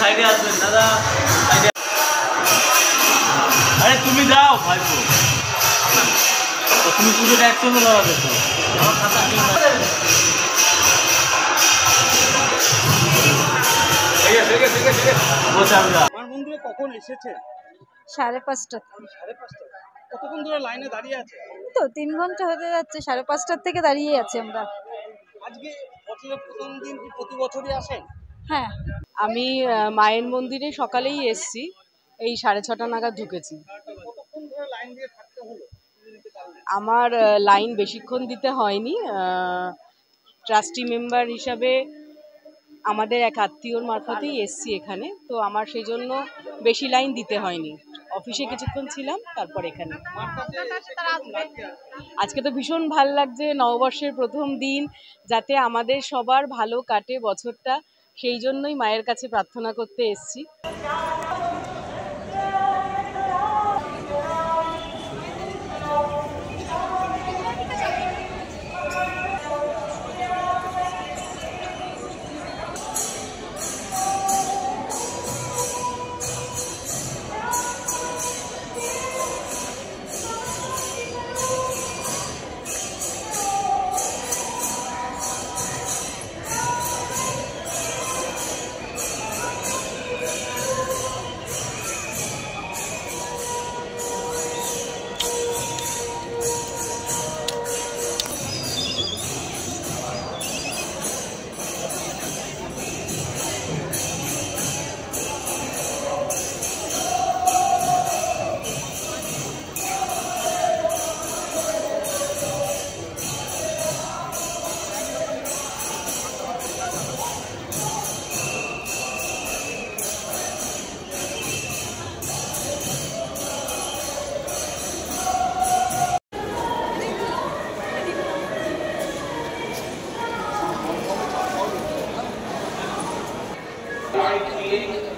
সাইডে আসবেন দাদা, সাইডে। আরে তুমি যাও ভাইপো, তুমি পুজোটা একসঙ্গে লড়াবে তো। আমার খাতা মন্দিরে কখন এসেছে? 5:30। 5:30। কতক্ষণ ধরে লাইনে দাঁড়িয়ে আছে? তো 3 ঘন্টা হতে যাচ্ছে, 5:30 থেকে দাঁড়িয়ে আছি আমরা। আজকে বছরের প্রথম দিন, কি প্রতি বছরই আসেন? হ্যাঁ, আমি মায়ের মন্দিরে সকালেই এসছি, এই 6:30 নাগাদ ঢুকেছি। কতক্ষণ ধরে লাইন দিয়ে থাকতে হলো? আমার লাইন বেশিক্ষণ দিতে হয়নি। ট্রাস্টি মেম্বার হিসাবে আমাদের এক আত্মীয়র মারফতেই এসছি এখানে, তো আমার সেই জন্য বেশি লাইন দিতে হয়নি। অফিসে কিছুক্ষণ ছিলাম, তারপর এখানে। আজকে তো ভীষণ ভাল লাগছে, নববর্ষের প্রথম দিন, যাতে আমাদের সবার ভালো কাটে বছরটা, সেই জন্যই মায়ের কাছে প্রার্থনা করতে এসছি। I create